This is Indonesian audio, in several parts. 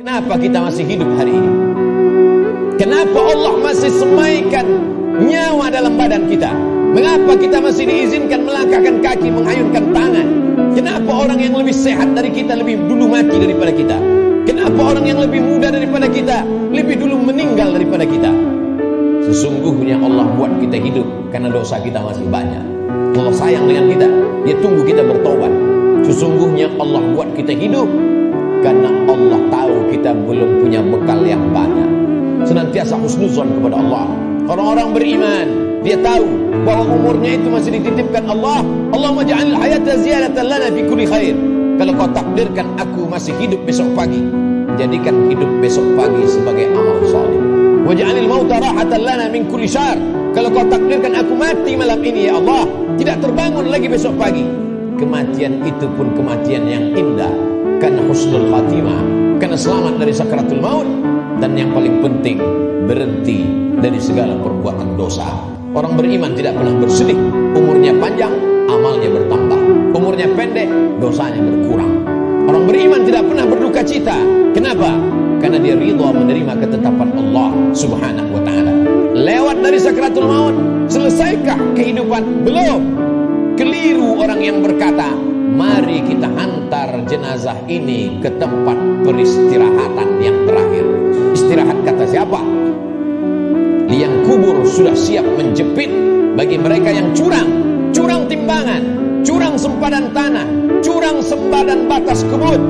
Kenapa kita masih hidup hari ini? Kenapa Allah masih semaikan nyawa dalam badan kita? Mengapa kita masih diizinkan melangkahkan kaki, mengayunkan tangan? Kenapa orang yang lebih sehat dari kita lebih dulu mati daripada kita? Kenapa orang yang lebih muda daripada kita lebih dulu meninggal daripada kita? Sesungguhnya Allah buat kita hidup karena dosa kita masih banyak. Allah sayang dengan kita, Dia tunggu kita bertobat. Sesungguhnya Allah buat kita hidup karena Allah tahu kita belum punya bekal yang banyak. Senantiasa husnuzon kepada Allah. Orang-orang beriman, dia tahu bahwa umurnya itu masih dititipkan Allah. Allahumma ja'alil hayata ziyadatan lana fi kulli khair. Kalau kau takdirkan aku masih hidup besok pagi, jadikan hidup besok pagi sebagai amal saleh. Waj'alil mauta rahatan lana min kulli syarr. Kalau kau takdirkan aku mati malam ini ya Allah, tidak terbangun lagi besok pagi, kematian itu pun kematian yang indah karena husnul khatimah, karena selamat dari sakaratul maut, dan yang paling penting berhenti dari segala perbuatan dosa. Orang beriman tidak pernah bersedih. Umurnya panjang, amalnya bertambah. Umurnya pendek, dosanya berkurang. Orang beriman tidak pernah berduka cita. Kenapa? Karena dia ridha menerima ketetapan Allah Subhanahu wa ta'ala. Lewat dari sakaratul maut, selesaikah kehidupan? Belum. Keliru orang yang berkata, mari kita hantar jenazah ini ke tempat peristirahatan yang terakhir. Istirahat kata siapa? Liang kubur sudah siap menjepit bagi mereka yang curang. Curang timbangan, curang sempadan tanah, curang sempadan batas kebun.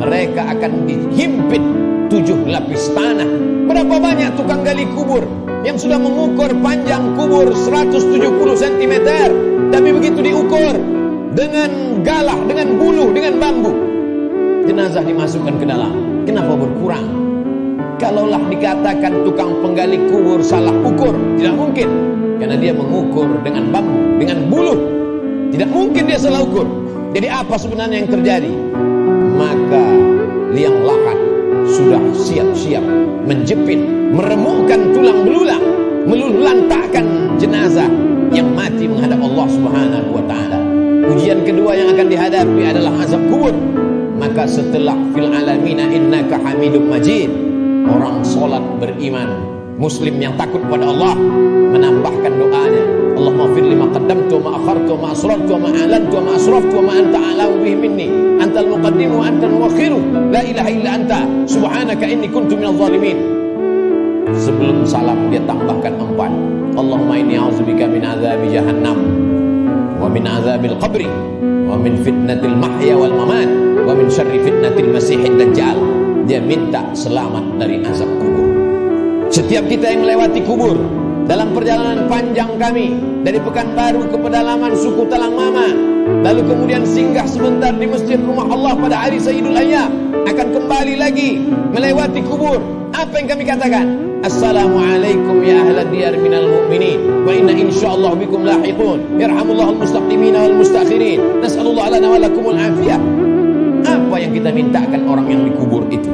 Mereka akan dihimpit 7 lapis tanah. Berapa banyak tukang gali kubur yang sudah mengukur panjang kubur 170 cm, tapi begitu diukur dengan galah, dengan buluh, dengan bambu, jenazah dimasukkan ke dalam. Kenapa berkurang? Kalaulah dikatakan tukang penggali kubur salah ukur, tidak mungkin, karena dia mengukur dengan bambu, dengan buluh. Tidak mungkin dia salah ukur. Jadi apa sebenarnya yang terjadi? Maka liang lahat sudah siap-siap menjepit, meremukkan tulang belulang, meluluhlantakkan jenazah yang mati menghadap Allah Subhanahu wa ta'ala. Ujian kedua yang akan dihadapi adalah azab kubur. Maka setelah fil alamina innaka hamidum majid, orang solat beriman, muslim yang takut pada Allah, menambahkan doanya, Allahumma fir lima qaddamtu wa ma akhartu wa ma asrartu wa ma a'lantu wa ma asraftu wa ma anta a'lamu bihi minni, antal muqaddimu wa antal muakhiru, la ilaha illa anta subhanaka inni kuntu minadh dhalimin. Sebelum salam dia tambahkan 4, Allahumma inni a'udzubika min azabi jahannam wa min azabil qabri wa min fitnatil mahya wal mamat wa min syarri fitnatil masihid dajjal. Dia minta selamat dari azab kubur. Setiap kita yang melewati kubur dalam perjalanan panjang kami dari Pekanbaru ke pedalaman suku Talang Mama, lalu kemudian singgah sebentar di masjid rumah Allah pada hari Sayyidul Ayyam, akan kembali lagi melewati kubur. Apa yang kami katakan? Assalamualaikum ya ahla diyar minal mu'minin wa inna insyaallah bikum lahiqun yarhamullahu al-mustaqimina wal mustakhirin nas'alullah lana wa lakumul afiyah. Apa yang kita mintakan orang yang dikubur itu?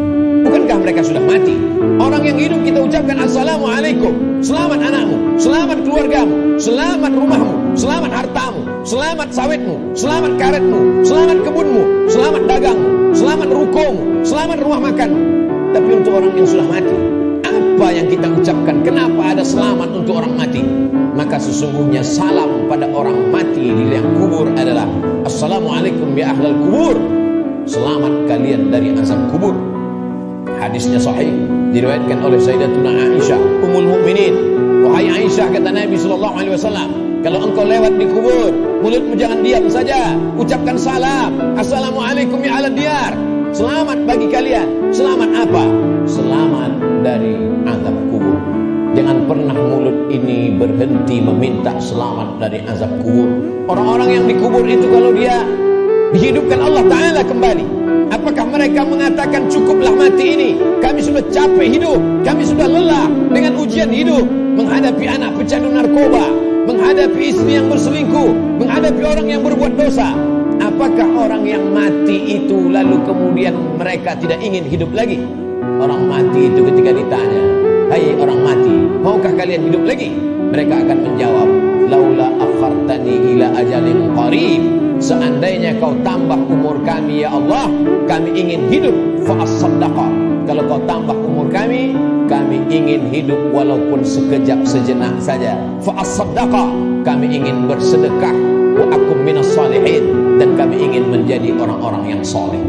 Bukankah mereka sudah mati? Orang yang hidup kita ucapkan Assalamualaikum, selamat anakmu, selamat keluargamu, selamat rumahmu, selamat hartamu, selamat sawitmu, selamat karetmu, selamat kebunmu, selamat dagangmu, selamat rukomu, selamat rumah makanmu. Tapi untuk orang yang sudah mati, apa yang kita ucapkan? Kenapa ada selamat untuk orang mati? Maka sesungguhnya salam pada orang mati di liang kubur adalah Assalamualaikum ya ahlal kubur, selamat kalian dari azab kubur. Hadisnya sahih, diriwayatkan oleh Sayyidatuna Aisyah Ummul Mukminin. Wahai Aisyah, kata Nabi sallallahu alaihi wasallam, kalau engkau lewat di kubur, mulutmu jangan diam saja, ucapkan salam, Assalamualaikum ya ahlad diyar, selamat bagi kalian. Selamat apa? Selamat dari azab kubur. Jangan pernah mulut ini berhenti meminta selamat dari azab kubur. Orang-orang yang dikubur itu kalau dia dihidupkan Allah Ta'ala kembali, apakah mereka mengatakan cukuplah mati ini, kami sudah capek hidup, kami sudah lelah dengan ujian hidup, menghadapi anak pecandu narkoba, menghadapi istri yang berselingkuh, menghadapi orang yang berbuat dosa? Apakah orang yang mati itu lalu kemudian mereka tidak ingin hidup lagi? Orang mati itu ketika ditanya, hai orang mati, maukah kalian hidup lagi? Mereka akan menjawab, laula akhartani ila ajalin qarib, seandainya kau tambah umur kami ya Allah, kami ingin hidup fa as-saddaqa. Kalau kau tambah umur kami ingin hidup walaupun sekejap sejenak saja. Fa as-saddaqa, kami ingin bersedekah, wa akum minas salihin, dan kami ingin menjadi orang-orang yang soleh.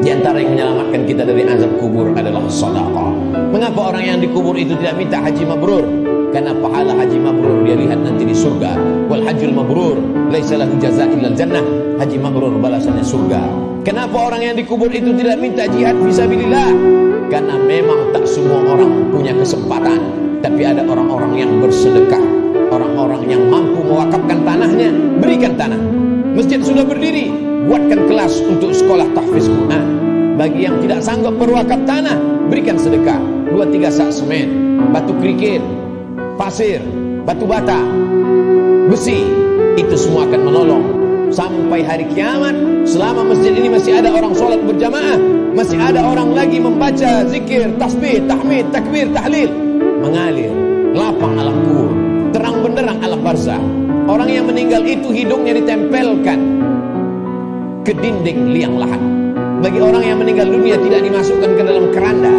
Di antara yang menyelamatkan kita dari azab kubur adalah sedekah. Mengapa orang yang dikubur itu tidak minta haji mabrur? Karena pahala haji mabrur dia lihat nanti di surga. Wal hajjul mabrur laisa lahu jazaa' illal jannah. Haji mabrur balasannya surga. Kenapa orang yang dikubur itu tidak minta jihad fisabilillah? Karena memang tak semua orang punya kesempatan, tapi ada orang-orang yang bersedekah, orang-orang yang mampu mewakafkan tanahnya, berikan tanah. Masjid sudah berdiri, buatkan kelas untuk sekolah tahfiz Quran. Bagi yang tidak sanggup berwakaf tanah, berikan sedekah. 2-3 sak semen, batu kerikil, pasir, batu bata, besi, itu semua akan menolong. Sampai hari kiamat, selama masjid ini masih ada orang sholat berjamaah, masih ada orang lagi membaca zikir, tasbih, tahmid, takbir, tahlil, mengalir lapang alam kubur, terang benderang alam barzah. Orang yang meninggal itu hidungnya ditempelkan ke dinding liang lahat. Bagi orang yang meninggal dunia tidak dimasukkan ke dalam keranda,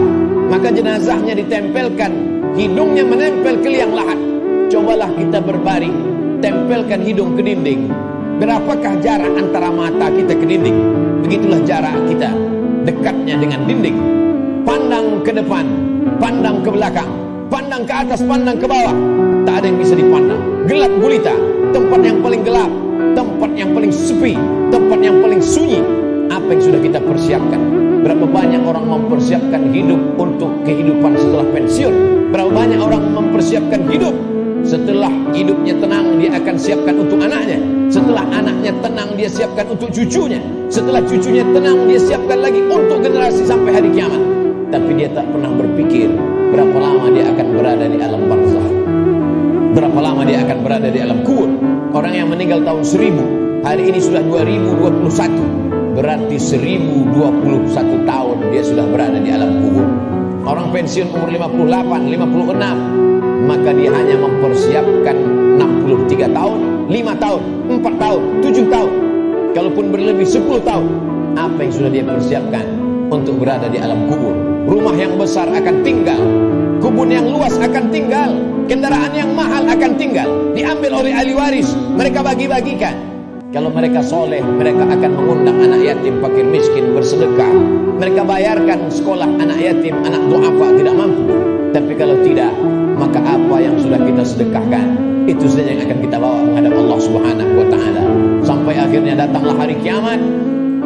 maka jenazahnya ditempelkan, hidungnya menempel ke liang lahat. Cobalah kita berbaring, tempelkan hidung ke dinding. Berapakah jarak antara mata kita ke dinding? Begitulah jarak kita dekatnya dengan dinding. Pandang ke depan, pandang ke belakang, pandang ke atas, pandang ke bawah, tak ada yang bisa dipandang. Gelap gulita, tempat yang paling gelap, tempat yang paling sepi, tempat yang paling sunyi. Apa yang sudah kita persiapkan? Berapa banyak orang mempersiapkan hidup untuk kehidupan setelah pensiun? Berapa banyak orang mempersiapkan hidup setelah hidupnya tenang, dia akan siapkan untuk anaknya. Setelah anaknya tenang, dia siapkan untuk cucunya. Setelah cucunya tenang, dia siapkan lagi untuk generasi sampai hari kiamat. Tapi dia tak pernah berpikir berapa lama dia akan berada di alam barzah, berapa lama dia akan berada di alam kubur. Orang yang meninggal tahun 1000, hari ini sudah 2021, berarti 1021 tahun dia sudah berada di alam kubur. Orang pensiun umur 58, 56, maka dia hanya mempersiapkan 63 tahun, 5 tahun, 4 tahun, 7 tahun. Kalaupun berlebih 10 tahun, apa yang sudah dia persiapkan untuk berada di alam kubur? Rumah yang besar akan tinggal, kebun yang luas akan tinggal, kendaraan yang mahal akan tinggal, diambil oleh ahli waris, mereka bagi-bagikan. Kalau mereka soleh, mereka akan mengundang anak yatim, fakir miskin bersedekah. Mereka bayarkan sekolah anak yatim, anak du'afa tidak mampu. Tapi kalau tidak, maka apa yang sudah kita sedekahkan, itu saja yang akan kita bawa menghadap Allah Subhanahu wa ta'ala. Sampai akhirnya datanglah hari kiamat,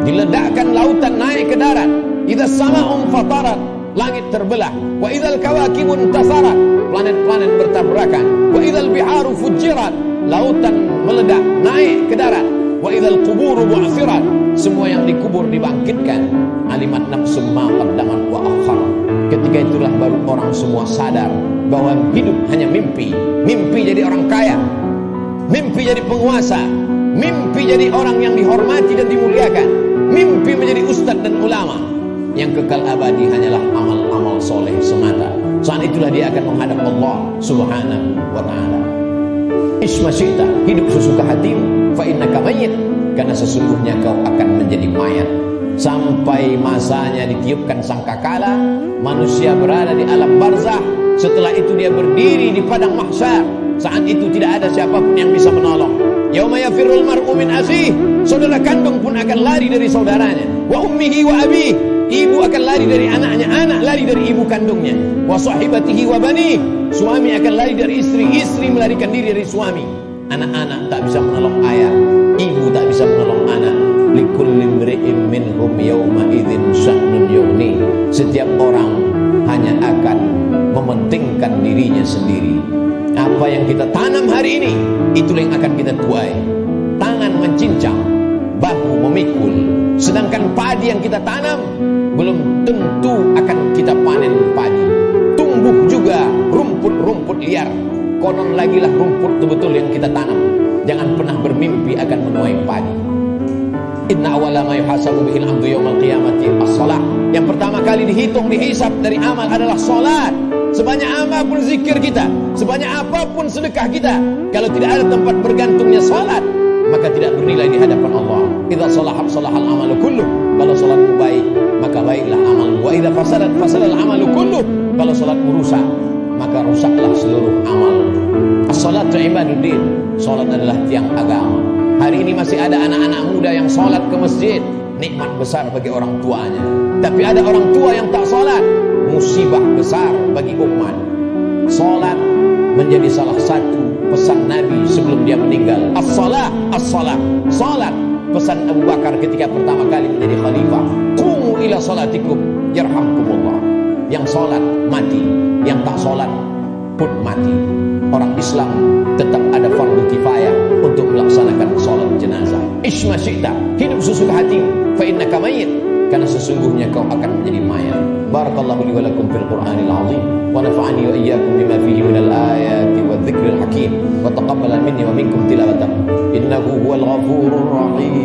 diledakkan lautan naik ke darat. Idza sama'un fatarat, langit terbelah. Wa idzal kawakibun tasarat, planet-planet bertabrakan. Wa idzal biharu fujirat, lautan meledak naik ke darat. Wa idzal quburu bu'thirat, semua yang dikubur dibangkitkan. Alimat nafsum ma qaddamat wa akhar. Ketika itulah baru orang semua sadar bahwa hidup hanya mimpi. Mimpi jadi orang kaya, mimpi jadi penguasa, mimpi jadi orang yang dihormati dan dimuliakan, mimpi menjadi ustadz dan ulama. Yang kekal abadi hanyalah amal-amal soleh semata. Saat itulah dia akan menghadap Allah Subhanahu wa ta'ala. Isma syi'ta, hidup sesuka hatimu, fa innaka mayyit, karena sesungguhnya kau akan menjadi mayat. Sampai masanya ditiupkan sangkakala, manusia berada di alam barzah. Setelah itu dia berdiri di padang mahsyar. Saat itu tidak ada siapapun yang bisa menolong. Yauma yafirrul mar'u min akhihi, saudara kandung pun akan lari dari saudaranya. Wa ummihi wa abihi, ibu akan lari dari anaknya, anak lari dari ibu kandungnya. Wa sahibatihi wa bani, suami akan lari dari istri, istri melarikan diri dari suami. Anak-anak tak bisa menolong ayah, ibu tak bisa menolong anak. Likulli imri'in minhum yawma idzin sya'nun yughni, setiap orang hanya akan mementingkan dirinya sendiri. Apa yang kita tanam hari ini, itulah yang akan kita tuai. Tangan mencincang, bahu memikul. Sedangkan padi yang kita tanam belum tentu akan kita panen padi. Tumbuh juga rumput-rumput liar. Konon lagi lah rumput betul-betul yang kita tanam. Jangan pernah bermimpi akan menuai padi. Inna awwala ma yuhasabu bihil 'abdu yaumal qiyamati as-shalah. Yang pertama kali dihitung, dihisab dari amal adalah salat. sebanyak apapun zikir kita, sebanyak apapun sedekah kita, kalau tidak ada tempat bergantungnya salat, maka tidak bernilai di hadapan Allah. Idza salahat salahal amalu kulluh. Kalau salatmu baik, maka baiklah amalmu. Wa idza fasadat fasadal amalu kulluh. Kalau salatmu rusak, maka rusaklah seluruh amalmu. As-salatu ibaduddin. Salat adalah tiang agama. Hari ini masih ada anak-anak muda yang salat ke masjid, nikmat besar bagi orang tuanya. Tapi ada orang tua yang tak salat, musibah besar bagi umat. Salat menjadi salah satu pesan Nabi sebelum dia meninggal. As-salah, as-salah. Salat, pesan Abu Bakar ketika pertama kali menjadi khalifah. Qumu ila salatikum yarhamkumullah. Yang salat mati, yang tak salat pun mati. Orang Islam tetap ada fardu kifayah untuk melaksanakan salat jenazah. Isma syi'ta, hidup sesuka hatimu, fa innaka mayyit, karena sesungguhnya kau akan menjadi mayat. Barakallahu li wa lakum fil Qur'anil azim wa nafa'ani wa iyyakum bima fihi minal ayati wadh-dhikril hakim wa taqabbala minni wa minkum tilawatahu innahu huwal ghafurur rahim.